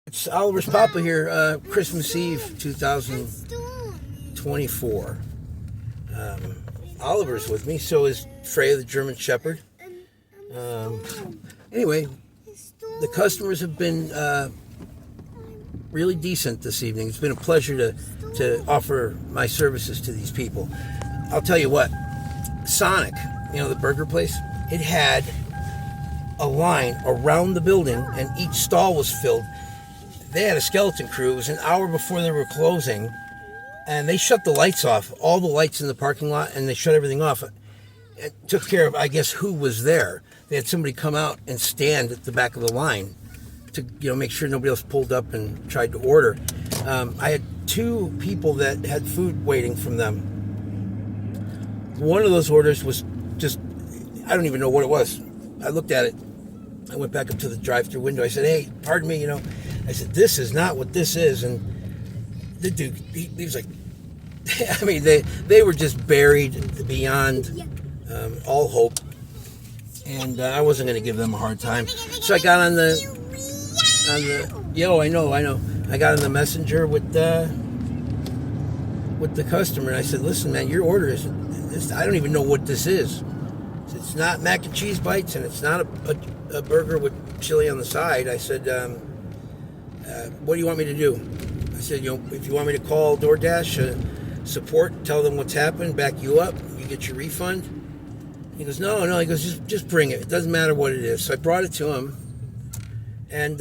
It's Oliver's Papa here, Christmas Eve 2024. Oliver's with me, so is Freya the German Shepherd. Anyway, the customers have been really decent this evening. It's been a pleasure to offer my services to these people. I'll tell you what, Sonic, the burger place, it had a line around the building and each stall was filled. They had a skeleton crew. It was an hour before they were closing, and they shut the lights off, all the lights in the parking lot, and they shut everything off. It took care of, I guess, who was there. They had somebody come out and stand at the back of the line to, make sure nobody else pulled up and tried to order. I had two people that had food waiting from them. One of those orders was just, I don't even know what it was. I looked at it. I went back up to the drive-thru window. I said, "Hey, pardon me, I said, this is not what this is." And the dude, he was like, I mean, they were just buried beyond all hope. And I wasn't going to give them a hard time. So I got on the I know. I got on the messenger with the customer. And I said, "Listen, man, your order is, I don't even know what this is. It's not mac and cheese bites, and it's not a burger with chili on the side." I said, "What do you want me to do?" I said, "If you want me to call DoorDash support, tell them what's happened, back you up, you get your refund." He goes, No. He goes, just bring it. It doesn't matter what it is." So I brought it to him, and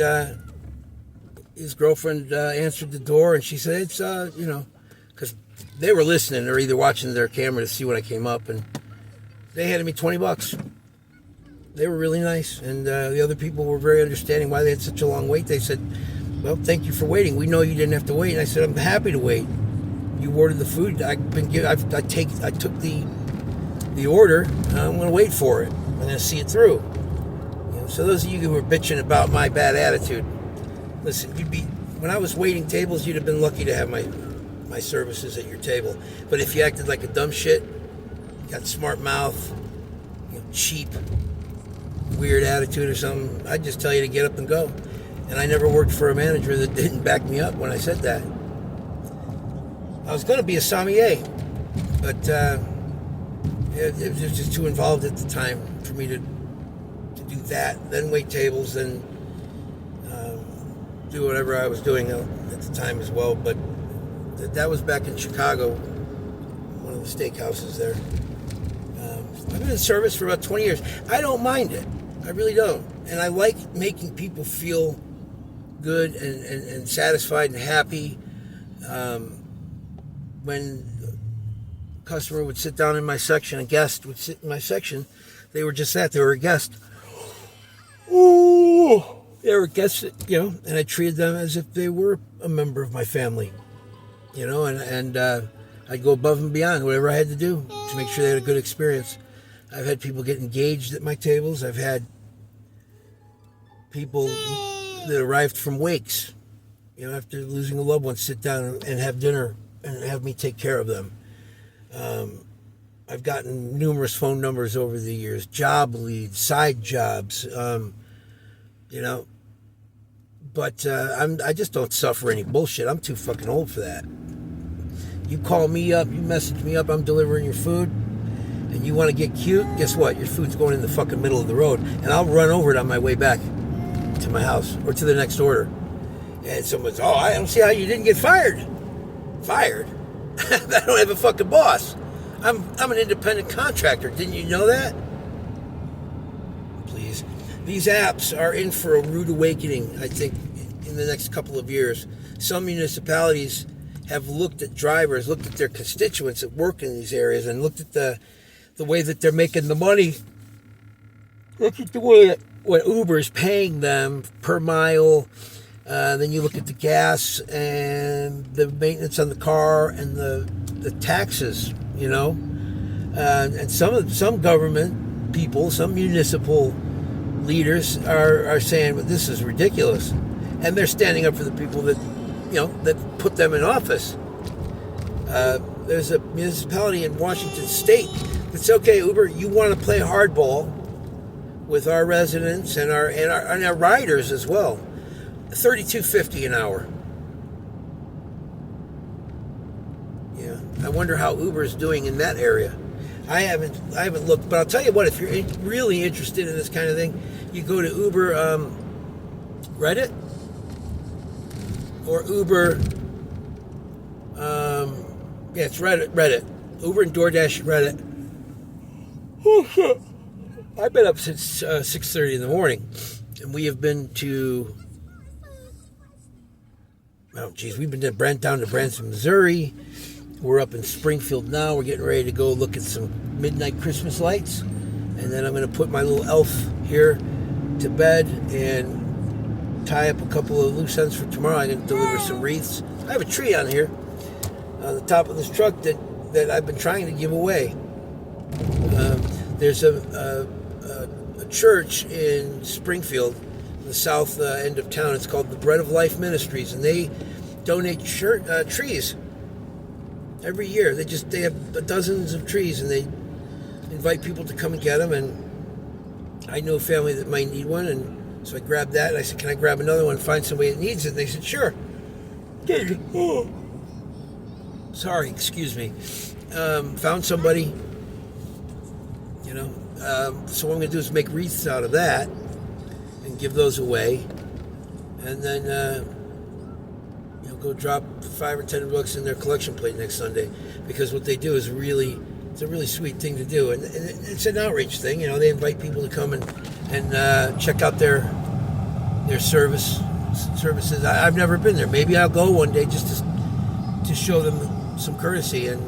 his girlfriend answered the door, and she said, "It's, because they were listening. They're either watching their camera to see when I came up, and they handed me $20. They were really nice, and the other people were very understanding why they had such a long wait. They said, "Well, thank you for waiting. We know you didn't have to wait." And I said, "I'm happy to wait. You ordered the food. I took the order. I'm going to wait for it. I'm going to see it through." So those of you who were bitching about my bad attitude, listen, when I was waiting tables, you'd have been lucky to have my services at your table. But if you acted like a dumb shit, got smart mouth, cheap, weird attitude or something, I'd just tell you to get up and go. And I never worked for a manager that didn't back me up when I said that. I was going to be a sommelier, but it was just too involved at the time for me to do that, then wait tables, then do whatever I was doing at the time as well. But that was back in Chicago, one of the steakhouses there. I've been in service for about 20 years. I don't mind it. I really don't. And I like making people feel good and satisfied and happy. When a customer would sit down in my section, a guest would sit in my section, they were just that. They were a guest. Ooh, they were guests, and I treated them as if they were a member of my family, and I'd go above and beyond whatever I had to do to make sure they had a good experience. I've had people get engaged at my tables. I've had people that arrived from wakes, after losing a loved one, sit down and have dinner and have me take care of them. I've gotten numerous phone numbers over the years, job leads, side jobs, but I just don't suffer any bullshit. I'm too fucking old for that. You call me up, you message me up, I'm delivering your food, and you want to get cute, guess what? Your food's going in the fucking middle of the road, and I'll run over it on my way back to my house or to the next order. And someone's, "Oh, I don't see how you didn't get fired." Fired? I don't have a fucking boss. I'm an independent contractor. Didn't you know that? Please. These apps are in for a rude awakening, I think, in the next couple of years. Some municipalities have looked at drivers, looked at their constituents that work in these areas, and looked at the way that they're making the money. Look at the way that what Uber is paying them per mile. Then you look at the gas and the maintenance on the car and the taxes, and some government people, some municipal leaders are saying, "Well, this is ridiculous," and they're standing up for the people that that put them in office. There's a municipality in Washington State that's, "Okay, Uber, you want to play hardball with our residents and our riders as well. $32.50 an hour. Yeah, I wonder how Uber is doing in that area. I haven't looked, but I'll tell you what. If you're really interested in this kind of thing, you go to Uber Reddit or Uber. Yeah, it's Reddit. Uber and DoorDash Reddit. Oh shit! I've been up since 6:30 in the morning, and we have been to. Oh geez, we've been down to Branson, Missouri. We're up in Springfield now. We're getting ready to go look at some midnight Christmas lights, and then I'm going to put my little elf here to bed and tie up a couple of loose ends for tomorrow. I'm going to deliver some wreaths. I have a tree on here on the top of this truck that I've been trying to give away. There's a church in Springfield, the south end of town. It's called the Bread of Life Ministries, and they donate trees every year. They have dozens of trees, and they invite people to come and get them. And I know a family that might need one, and so I grabbed that, and I said, "Can I grab another one? Find somebody that needs it?" And they said, "Sure." Oh. Sorry, excuse me. Found somebody. So what I'm going to do is make wreaths out of that and give those away, and then go drop $5 or $10 in their collection plate next Sunday, because what they do is it's a really sweet thing to do, and it's an outreach thing. They invite people to come and check out their services. I've never been there. Maybe I'll go one day just to show them some courtesy and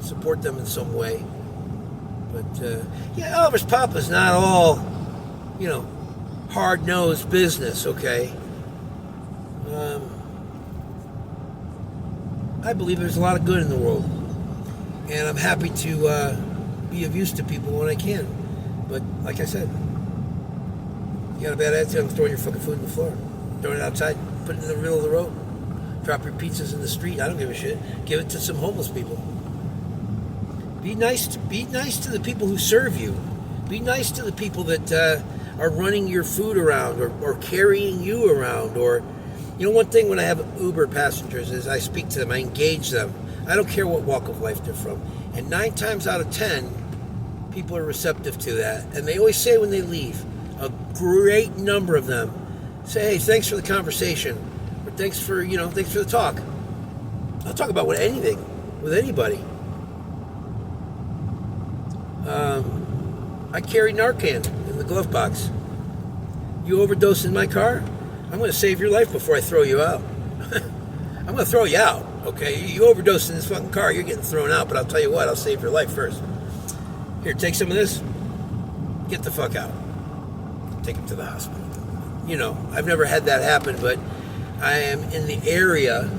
support them in some way. But Oliver's Papa's not all hard-nosed business, okay? I believe there's a lot of good in the world, and I'm happy to be of use to people when I can. But like I said, you got a bad attitude, I'm throwing your fucking food on the floor, throwing it outside, put it in the middle of the road, drop your pizzas in the street. I don't give a shit. Give it to some homeless people. Be nice to the people who serve you. Be nice to the people that are running your food around or carrying you around. Or, one thing when I have Uber passengers is I speak to them, I engage them. I don't care what walk of life they're from. And 9 times out of 10, people are receptive to that. And they always say when they leave, a great number of them say, "Hey, thanks for the conversation," or thanks for the talk. I'll talk about anything with anybody. I carry Narcan in the glove box. You overdose in my car, I'm going to save your life before I throw you out. I'm going to throw you out, okay? You overdose in this fucking car, you're getting thrown out, but I'll tell you what, I'll save your life first. Here, take some of this. Get the fuck out. Take him to the hospital. I've never had that happen, but I am in the area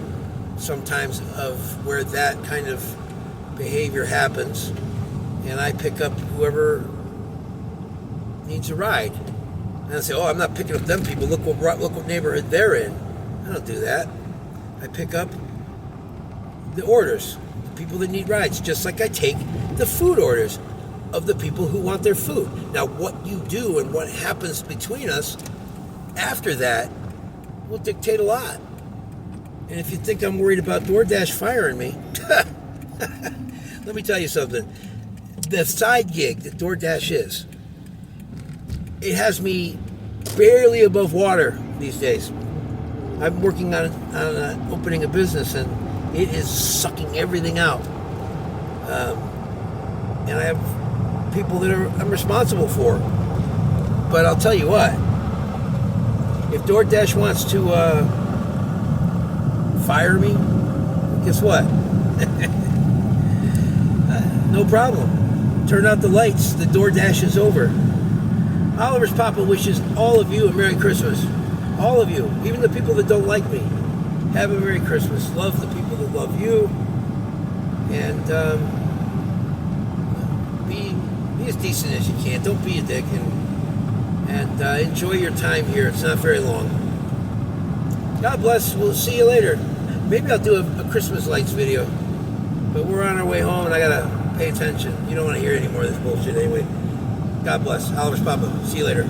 sometimes of where that kind of behavior happens, and I pick up whoever needs a ride. And I say, "Oh, I'm not picking up them people. Look what neighborhood they're in." I don't do that. I pick up the orders, the people that need rides, just like I take the food orders of the people who want their food. Now, what you do and what happens between us after that will dictate a lot. And if you think I'm worried about DoorDash firing me, let me tell you something. The side gig that DoorDash is, it has me barely above water these days. I'm working on opening a business, and it is sucking everything out. And I have people that I'm responsible for. But I'll tell you what, if DoorDash wants to fire me, guess what? No problem. Turn out the lights. The DoorDash is over. Oliver's Papa wishes all of you a Merry Christmas. All of you, even the people that don't like me, have a Merry Christmas. Love the people that love you, and be as decent as you can. Don't be a dick, and enjoy your time here. It's not very long. God bless. We'll see you later. Maybe I'll do a Christmas lights video, but we're on our way home, and I gotta pay attention. You don't want to hear any more of this bullshit anyway. God bless. Oliver's Papa. See you later.